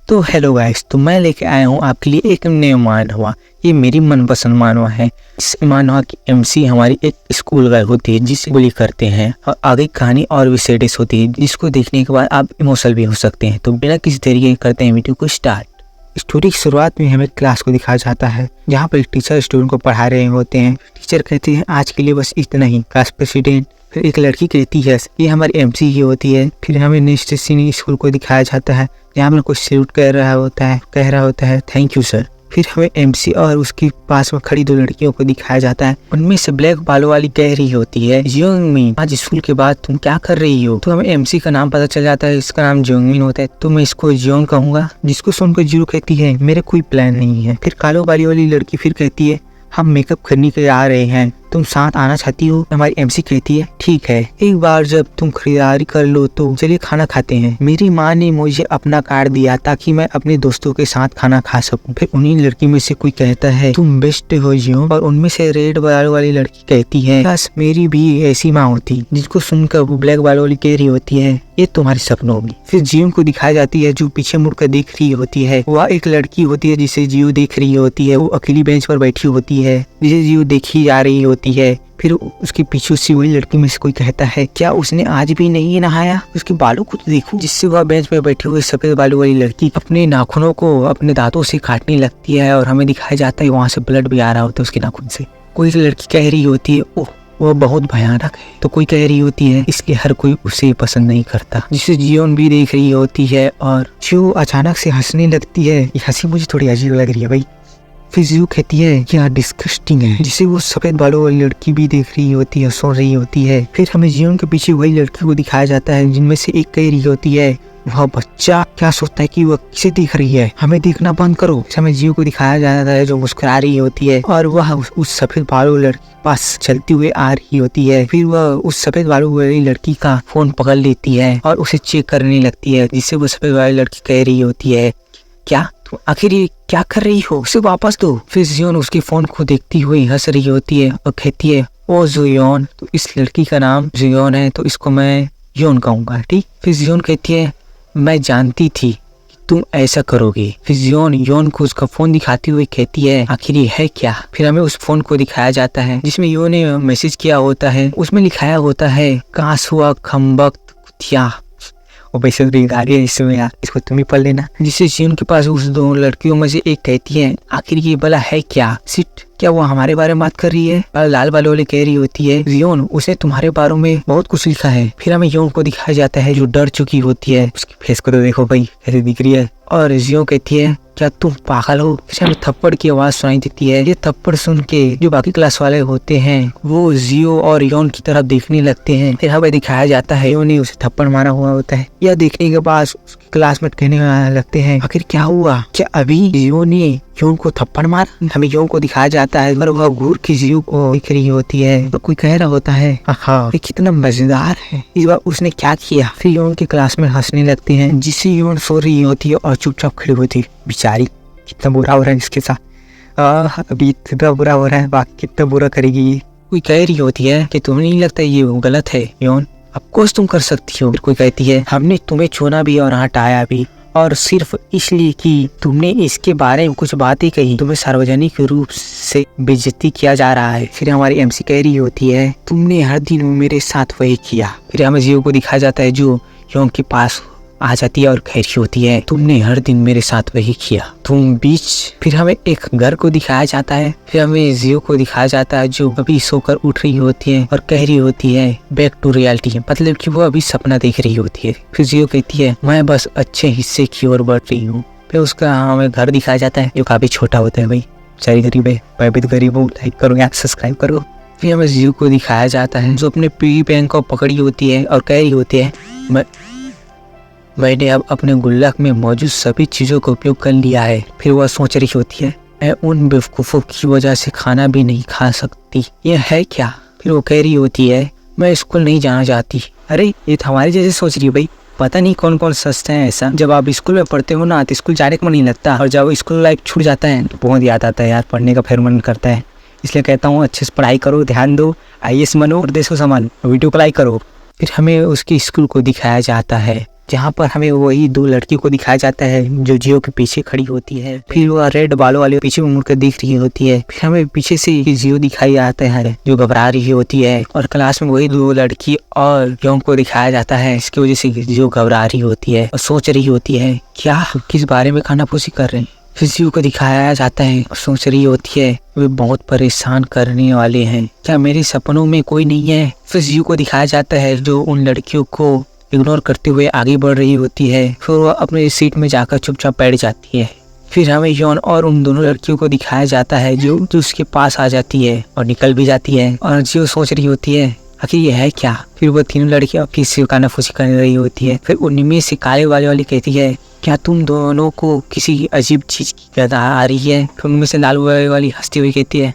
तो hello guys, तो मैं लेके आया हूँ आपके लिए एक नया मानवा। ये मेरी मनपसंद मानवा है। इस मानवा की एमसी हमारी एक स्कूल गर्ल होती है जिसे बुली करते हैं, और आगे कहानी और भी सीरियस होती है जिसको देखने के बाद आप इमोशनल भी हो सकते हैं। तो बिना किसी तरीके करते हैं वीडियो को स्टार्ट। स्टोरी की शुरुआत में हमें क्लास को दिखाया जाता है जहाँ पर एक टीचर स्टूडेंट को पढ़ा रहे होते हैं। टीचर कहती है आज के लिए बस इतना ही। क्लास प्रेसिडेंट फिर एक लड़की कहती है ये हमारी एमसी ही होती है। फिर हमें नेक्स्ट सीन स्कूल को दिखाया जाता है जहाँ पर कुछ सैल्यूट कह रहा होता है थैंक यू सर। फिर हमें एमसी और उसके पास में खड़ी 2 लड़कियों को दिखाया जाता है। उनमें से ब्लैक बालों वाली कह रही होती है जियोंगमिन आज स्कूल के बाद तुम क्या कर रही हो। तो हमें एमसी का नाम पता चल जाता है, इसका नाम जियोंगमिन होता है। तो मैं इसको जियोंग कहूंगा, जिसको सुनकर जीरो कहती है मेरे कोई प्लान नहीं है। फिर कालो बाली वाली लड़की फिर कहती है हम मेकअप करने के आ रहे हैं, तुम साथ आना चाहती हो। हमारी एमसी कहती है ठीक है, एक बार जब तुम खरीदारी कर लो तो चलिए खाना खाते हैं। मेरी माँ ने मुझे अपना कार्ड दिया ताकि मैं अपने दोस्तों के साथ खाना खा सकूं। फिर उन्हीं लड़की में से कोई कहता है तुम बेस्ट हो जियो, और उनमें से रेड बाल वाली लड़की कहती है बस मेरी भी ऐसी माँ होती। जिसको सुनकर वो ब्लैक बाल वाली कह रही होती है ये तुम्हारे सपनों में। फिर जियो को दिखाई जाती है जो पीछे मुड़कर देख रही होती है। वह एक लड़की होती है जिसे जियो देख रही होती है। वो अकेली बेंच पर बैठी होती है जिसे जियो देखी जा रही होती है। फिर उसके पीछे से वही लड़की में से कोई कहता है क्या उसने आज भी नहीं नहाया, उसके बालों को तो देखो। जिससे वह बेंच पर बैठी हुई सफेद बालों वाली लड़की अपने नाखूनों को अपने दांतों से काटने लगती है, और हमें दिखाया जाता है वहां से ब्लड भी आ रहा होता है उसके नाखून से। कोई लड़की कह रही होती है ओह वो बहुत भयानक है। तो कोई कह रही होती है इसलिए हर कोई उसे पसंद नहीं करता। जिसे जियोन भी देख रही होती है और जियो अचानक से हंसने लगती है। ये हंसी मुझे थोड़ी अजीब लग रही है भाई। फिर जियो कहती है क्या डिस्गस्टिंग है, जिसे वो सफेद बालों वाली लड़की भी देख रही होती है, सुन रही होती है। फिर हमें जियोन के पीछे वही लड़की को दिखाया जाता है जिनमें से एक कह रही होती है वह बच्चा क्या सोचता है कि वह किसे देख रही है, हमें देखना बंद करो। हमें जियो को दिखाया जाता है जो मुस्कुरा रही होती है, और वह उस सफेद बालों लड़की पास चलती हुए आ रही होती है। फिर वह उस सफेद बालों वाली लड़की का फोन पकड़ लेती है और उसे चेक करने लगती है, जिससे वो सफेद वाली लड़की कह रही होती है क्या तुम आखिर ये क्या कर रही हो, उसे वापस दो। फिर जियोन उसके फोन को देखती हुई हंस रही होती है और कहती है ओ जियोन। तो इस लड़की का नाम जियोन है तो इसको मैं योन कहूंगा, ठीक। फिर जियोन कहती है मैं जानती थी कि तुम ऐसा करोगे। फिर जियोन योन को उसका फोन दिखाती हुई कहती है आखिर ये है क्या। फिर हमें उस फोन को दिखाया जाता है जिसमें योन ने मैसेज किया होता है। उसमें लिखाया होता है काश हुआ खम्बख्त कुतिया। वो वैसे गाड़ी है इसमें यार, इसको तुम ही पढ़ लेना। जिससे जियोन के पास उस 2 लड़कियों में से एक कहती है आखिर ये भला है क्या, सिट क्या वो हमारे बारे में बात कर रही है। लाल बालों वाली कह रही होती है जियोन उसने तुम्हारे बारे में बहुत कुछ लिखा है। फिर हमें योन को दिखाया जाता है जो डर चुकी होती है, उसकी फेस को तो देखो भाई कैसे दिख रही है। और जियो कहती है क्या तुम पागल हो। फिर हमें थप्पड़ की आवाज सुनाई देती है। ये थप्पड़ सुन के जो बाकी क्लास वाले होते हैं वो जियो और योन की तरफ देखने लगते हैं। फिर हमें दिखाया जाता है योन ने उसे थप्पड़ मारा हुआ होता है। यह देखने के बाद उसके क्लासमेट कहने लगते हैं आखिर क्या हुआ, क्या अभी जियो ने योन को थप्पड़ मारा। हमें योन को दिखाया जाता है और वह घूर की जियो को दिख रही होती है। तो कोई कह रहा होता है ये कितना मजेदार है, इस बार उसने क्या किया। फिर योन के क्लास में हंसने लगते हैं जिससे योन सो रही होती है और चुपचाप खड़ी होती है। बेचारी कितना बुरा हो रहा है इसके साथ, अभी इतना बुरा हो रहा है, बाकी कितना बुरा करेगी ये। कोई कह रही होती है कि तुम्हें नहीं लगता ये गलत है योन, ऑफकोर्स तुम कर सकती हो। फिर कोई कहती है हमने तुम्हें चुना भी और हटाया भी, और सिर्फ इसलिए कि तुमने इसके बारे में कुछ बातें कही तुम्हें सार्वजनिक रूप से बेइज्जती किया जा रहा है। फिर हमारी एमसी कह रही होती है तुमने हर दिन मेरे साथ वही किया। फिर हमें जियो को दिखाया जाता है जो योन के पास आ जाती है और कह रही होती है तुमने हर दिन मेरे साथ वही किया, तुम बीच। फिर हमें एक घर को दिखाया जाता है। फिर हमें जियो को दिखाया जाता है जो अभी सोकर उठ रही होती है और कह रही होती है बैक टू रियलिटी, मतलब कि वो अभी सपना देख रही होती है। फिर जियो कहती है मैं बस अच्छे हिस्से की ओर बढ़ रही हूँ। फिर उसका हमें घर दिखाया जाता है जो काफी छोटा होता है। भाई सारी गरीब है, मैं भी गरीब हूँ, लाइक करो यार, सब्सक्राइब करो। फिर हमें जियो को दिखाया जाता है जो अपने पिगी बैंक को पकड़ी होती है और कह रही होती है मैंने अब अपने गुल्लक में मौजूद सभी चीज़ों का उपयोग कर लिया है। फिर वह सोच रही होती है मैं उन बेवकूफ़ों की वजह से खाना भी नहीं खा सकती, ये है क्या। फिर वो कह रही होती है मैं स्कूल नहीं जाना चाहती। अरे ये तो हमारे जैसे सोच रही है भाई, पता नहीं कौन कौन सोचते हैं ऐसा। जब आप स्कूल में पढ़ते हो ना तो स्कूल जाने का मन नहीं लगता, और जब स्कूल लाइफ छूट जाता है तो बहुत याद आता है यार, पढ़ने का फिर मन करता है। इसलिए कहता हूँ अच्छे से पढ़ाई करो, ध्यान दो, IAS बनो और देश को संभालो। वीडियो को लाइक करो। फिर हमें उसकी स्कूल को दिखाया जाता है जहाँ पर हमें वही दो लड़कियों को दिखाया जाता है जो जियो के पीछे खड़ी होती है। फिर वो रेड बालों वाले पीछे मुड़कर देख रही होती है। फिर हमें पीछे से जियो दिखाई जाता है जो घबरा रही होती है, और क्लास में वही दो लड़की और योन को दिखाया जाता है। इसकी वजह से जियो घबरा रही होती है और सोच रही होती है क्या किस बारे में खानाफूसी कर रहे हैं। फिर जियो को दिखाया जाता है और सोच रही होती है वे बहुत परेशान करने वाले हैं, क्या मेरे सपनों में कोई नहीं है। फिर जियो को दिखाया जाता है जो उन लड़कियों को इग्नोर करते हुए आगे बढ़ रही होती है। फिर वह अपने सीट में जाकर चुपचाप बैठ जाती है। फिर हमें योन और उन दोनों लड़कियों को दिखाया जाता है जो उसके पास आ जाती है और निकल भी जाती है, और जियो सोच रही होती है आखिर ये है क्या। फिर वो तीनों लड़कियां फिर से कानाफूसी कर रही होती है। फिर उनमें से काले वाली कहती है क्या तुम दोनों को किसी अजीब चीज की याद आ रही है। फिर उनमें से लाल वाली हंसती हुई कहती है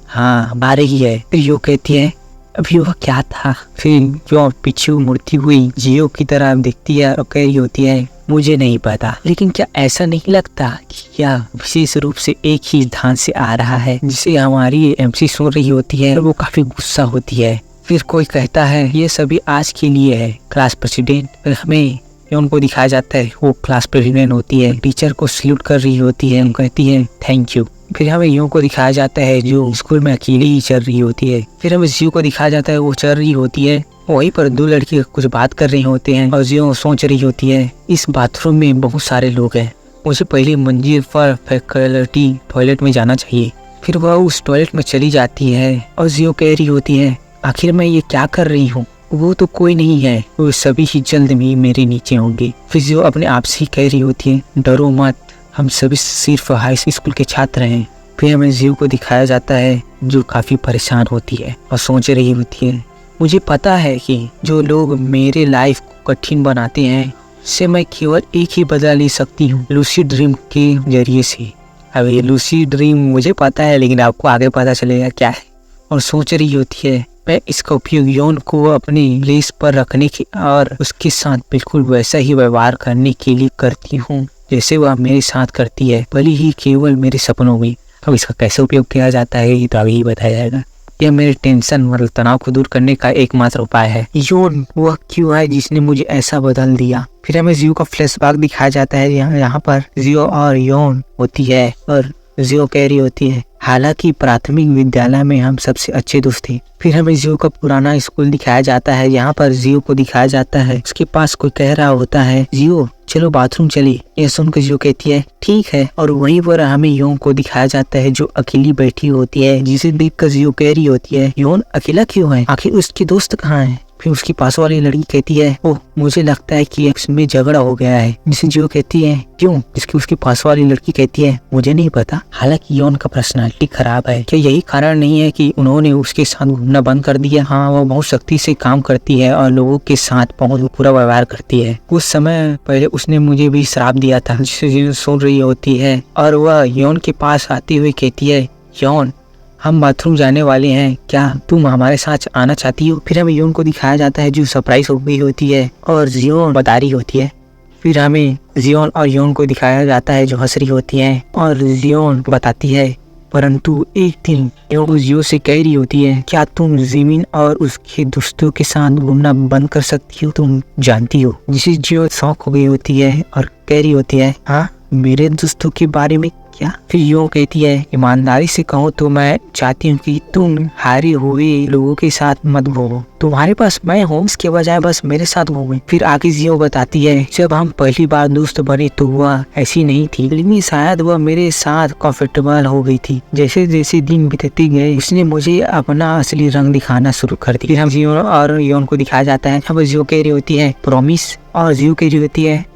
हाँ आ रही है। फिर यो कहती है अभी वह क्या था। फिर जो पीछे मुड़ती हुई जियो की तरह देखती है और कह रही होती है मुझे नहीं पता, लेकिन क्या ऐसा नहीं लगता कि क्या विशेष रूप से एक ही स्थान से आ रहा है, जिसे हमारी एमसी सुन रही होती है और वो काफी गुस्सा होती है। फिर कोई कहता है ये सभी आज के लिए है क्लास प्रेसिडेंट। फिर हमें उनको दिखाया जाता है वो क्लास प्रेसिडेंट होती है, टीचर को सल्यूट कर रही होती है, कहती है थैंक यू। फिर हमें यूं को दिखाया जाता है जो स्कूल में अकेली ही चल रही होती है। फिर हमें जियो को दिखाया जाता है वो चल रही होती है, वहीं पर दो लड़की कुछ बात कर रही होते हैं और जियो सोच रही होती है इस बाथरूम में बहुत सारे लोग हैं, मुझे पहली मंजिल पर फैकल्टी टॉयलेट में जाना चाहिए। फिर वह उस टॉयलेट में चली जाती है और जियो कह रही होती है आखिर मैं ये क्या कर रही हूँ, वो तो कोई नहीं है, वो सभी ही जल्द में मेरे नीचे होंगे। फिर जियो अपने आप से कह रही होती है डरो मत, हम सभी सिर्फ हाई स्कूल के छात्र हैं। फिर हमें जियो को दिखाया जाता है जो काफी परेशान होती है और सोच रही होती है मुझे पता है कि जो लोग मेरे लाइफ को कठिन बनाते हैं से मैं केवल एक ही बदला ले सकती हूँ, लूसी ड्रीम के जरिए से। अब ये लूसी ड्रीम मुझे पता है लेकिन आपको आगे पता चलेगा क्या है। और सोच रही होती है मैं इसका उपयोग यौन को अपनी लेस पर रखने की और उसके साथ बिल्कुल वैसा ही व्यवहार करने के लिए करती हूँ जैसे वह मेरे साथ करती है, भले ही केवल मेरे सपनों में। अब इसका कैसे उपयोग किया जाता है ये तो अभी ही बताया जाएगा। यह मेरे टेंशन मतलब तनाव को दूर करने का एकमात्र उपाय है। यौन वह क्यों है जिसने मुझे ऐसा बदल दिया। फिर हमें जियो का फ्लैशबैक दिखाया जाता है, यहाँ पर जियो और यौन होती है और जियो कह रही होती है हालांकि प्राथमिक विद्यालय में हम सबसे अच्छे दोस्त थे। फिर हमें जियो का पुराना स्कूल दिखाया जाता है, यहाँ पर जियो को दिखाया जाता है उसके पास कोई कह रहा होता है जियो चलो बाथरूम चली। यह सुनकर जियो कहती है ठीक है, और वहीं पर हमें योन को दिखाया जाता है जो अकेली बैठी होती है, जिसे देखकर जियो कह रही होती है योन अकेला क्यों है, आखिर उसके दोस्त कहाँ हैं। फिर उसकी पास वाली लड़की कहती है ओह मुझे लगता है कि इसमें झगड़ा हो गया है, जिसे जियो कहती है क्यों, जिसकी उसकी पास वाली लड़की कहती है मुझे नहीं पता। हालांकि योन का पर्सनालिटी खराब है, क्या यही कारण नहीं है कि उन्होंने उसके साथ घूमना बंद कर दिया। हाँ वो बहुत सख्ती से काम करती है और लोगों के साथ बहुत बुरा व्यवहार करती है। कुछ समय पहले उसने मुझे भी श्राप दिया था, जिसे जियो सुन रही होती है और वह योन के पास आती हुई कहती है योन हम बाथरूम जाने वाले हैं, क्या तुम हमारे साथ आना चाहती हो। फिर हमें योन को दिखाया जाता है जो सरप्राइज हो गई होती है और जियोन बता रही होती है। फिर हमें जियोन और योन को दिखाया जाता है जो हंस रही होती है और जियोन बताती है परंतु एक दिन योन जियो से कह रही होती है क्या तुम जिमिन और उसके दोस्तों के साथ घूमना बंद कर सकती हो, तुम जानती हो। जिसे जियो शौक हो गई होती है और कह रही होती है हाँ मेरे दोस्तों के बारे में क्या। फिर यूं कहती है ईमानदारी से कहो तो मैं चाहती हूँ कि तुम हारे हुए लोगों के साथ मत घूमो, तुम्हारे पास मैं हूँ इसके बजाय बस मेरे साथ घूमे। फिर आगे जियो बताती है जब हम पहली बार दोस्त बने तो वह ऐसी नहीं थी, लेकिन शायद वह मेरे साथ कंफर्टेबल हो गई थी। जैसे जैसे दिन बीतते गए उसने मुझे अपना असली रंग दिखाना शुरू कर दिया। फिर हम जियो और योन को दिखाया जाता है, अब जियो कह रही होती है प्रॉमिस और जियो कह रही होती है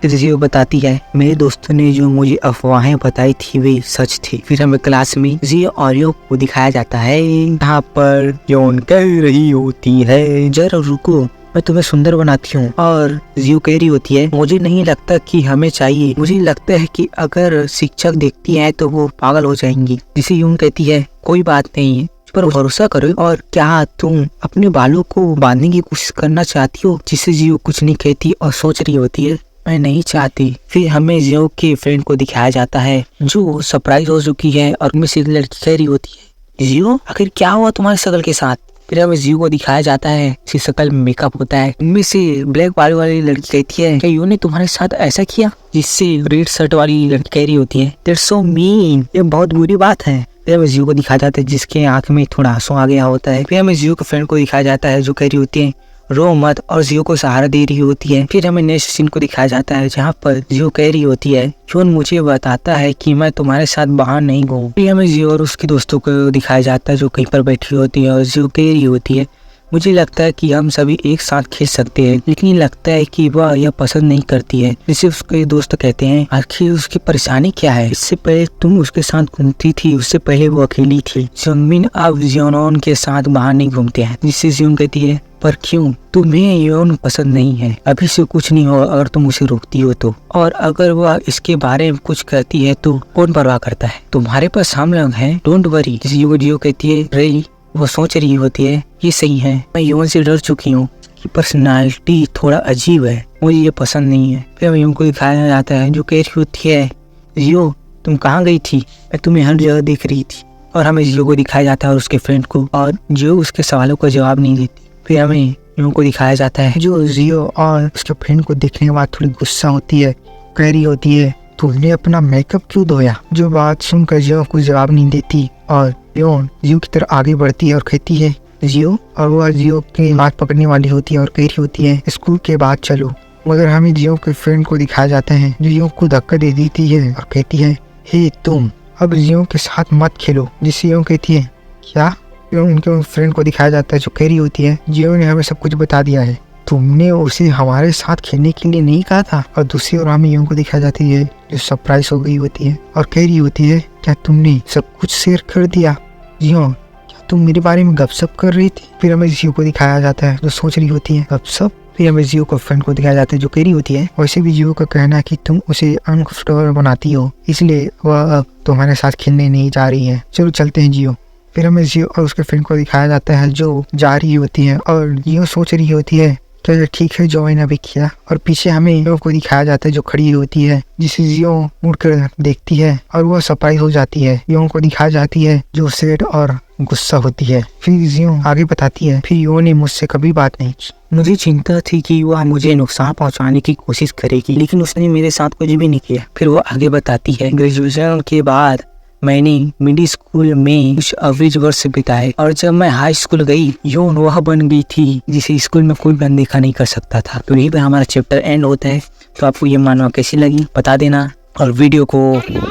जियो बताती है मेरे दोस्तों ने जो मुझे अफवाहें बताई थी वे सच थी। फिर हमें क्लास में जियो और यो को दिखाया जाता है, यहाँ पर योन कह रही होती है जरा रुको मैं तुम्हें सुंदर बनाती हूँ, और जियो कह रही होती है मुझे नहीं लगता कि हमें चाहिए, मुझे लगता है कि अगर शिक्षक देखती है तो वो पागल हो जाएंगी। जिसे यूं कहती है कोई बात नहीं है पर भरोसा करो, और क्या तुम अपने बालों को बांधने की कोशिश करना चाहती हो। जिसे जियो कुछ नहीं कहती और सोच रही होती है मैं नहीं चाहती। फिर हमें जियो के फ्रेंड को दिखाया जाता है जो सरप्राइज हो चुकी है और उनमें से लड़की कह रही होती है जियो आखिर क्या हुआ तुम्हारे शक्ल के साथ। फिर हमें जियो को दिखाया जाता है, उसकी शक्ल में मेकअप होता है। उनमें से ब्लैक बाल वाली लड़की कहती है क्या यूं ने तुम्हारे साथ ऐसा किया, जिससे रेड शर्ट वाली लड़की कह रही होती है दैट्स सो मीन, ये बहुत बुरी बात है। फिर हमें जियो को दिखाया जाता है जिसके आंख में थोड़ा आंसू आ गया होता है। फिर हमें जियो के फ्रेंड को दिखाया जाता है जो कह रही होती है रो मत, और जियो को सहारा दे रही होती है। फिर हमें नेक्स्ट सीन को दिखाया जाता है जहाँ पर जियो कह रही होती है यून मुझे बताता है कि मैं तुम्हारे साथ बाहर नहीं घूमूं। फिर हमें जियो और उसके दोस्तों को दिखाया जाता है जो कहीं पर बैठी होती है और जियो कह रही होती है मुझे लगता है कि हम सभी एक साथ खेल सकते हैं, लेकिन लगता है कि वह यह पसंद नहीं करती है। जिससे उसके दोस्त कहते हैं आखिर उसकी परेशानी क्या है, इससे पहले तुम उसके साथ घूमती थी, उससे पहले वो अकेली थी। जंगमिन अब जियोन के साथ बाहर नहीं घूमते हैं। जिससे जियोन कहती है पर क्यों, तुम्हें योन पसंद नहीं है, अभी से कुछ नहीं होगा अगर तुम उसे रोकती हो तो, और अगर वह इसके बारे में कुछ कहती है तो कौन परवाह करता है, तुम्हारे पास हम लोग हैं, डोंट वरी। जियो कहती है रही, वो सोच रही होती है ये सही है, मैं योन से डर चुकी हूँ कि पर्सनालिटी थोड़ा अजीब है, मुझे ये पसंद नहीं है। फिर योन को दिखाया जाता है जो कह रही होती है जियो तुम कहाँ गई थी, मैं तुम्हें हर जगह देख रही थी। और हमें जियो को दिखाया जाता है और उसके फ्रेंड को, और जियो उसके सवालों का जवाब नहीं देती। फिर हमें योन को दिखाया जाता है जो जियो और उसके फ्रेंड को देखने के बाद थोड़ी गुस्सा होती है, कह रही होती है तुमने अपना मेकअप क्यों धोया। जो बात सुनकर जियो को जवाब नहीं देती और योन जियो की तरफ आगे बढ़ती है और कहती है जियो, और वह जियो के हाथ पकड़ने वाली होती है और कह रही होती है स्कूल के बाद चलो। मगर हमें जियो के फ्रेंड को दिखाया जाता है जो जियो को धक्का दे देती है और कहती है हे तुम अब जियो के साथ मत खेलो। जिससे जियो कहती है क्या, उनके फ्रेंड को दिखाया जाता है जो कह रही होती है जियो ने हमें सब कुछ बता दिया है, तुमने उसे हमारे साथ खेलने के लिए नहीं कहा था। और दूसरी ओर हमें यूं को दिखाई जाती है जो सरप्राइज हो गई होती है और कह रही होती है क्या तुमने सब कुछ शेयर कर दिया जियो, क्या तुम मेरे बारे में गपशप कर रही थी। फिर हमें जियो को दिखाया जाता है जो सोच रही होती है गपशप। फिर हमें जियो को फ्रेंड को दिखाया जाता है जो कह रही होती है वैसे भी जियो का कहना है कि तुम उसे अनकंफर्टेबल बनाती हो, इसलिए वह अब तुम्हारे साथ खेलने नहीं जा रही है, चलो चलते हैं जियो। फिर हमें जियो और उसके फ्रेंड को दिखाया जाता है जो जा रही होती है और जियो सोच रही होती है तो ठीक है जो मैंने अभी किया। और पीछे हमें जियो को दिखाया जाता है जो खड़ी होती है, जिसे जियो मुड़कर देखती है और वह सरप्राइज हो जाती है। जियो को दिखाई जाती है जो सैड और गुस्सा होती है। फिर जियो आगे बताती है फिर जियो ने मुझसे कभी बात नहीं की, मुझे चिंता थी कि वह मुझे नुकसान पहुंचाने की कोशिश करेगी, लेकिन उसने मेरे साथ कुछ भी नहीं किया। फिर वो आगे बताती है ग्रेजुएशन के बाद मैंने मिडिल स्कूल में कुछ एवरेज वर्ष बिताए, और जब मैं हाई स्कूल गई योन वह बन गई थी जिसे स्कूल में कोई भी अनदेखा नहीं कर सकता था। तो यही पे हमारा चैप्टर एंड होता है। तो आपको ये मानवा कैसी लगी बता देना, और वीडियो को परेशान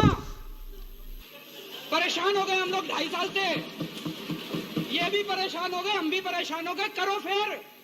हो गए हम लोग 2.5 साल से, ये भी परेशान हो गए, हम भी परेशान हो गए, करो फिर।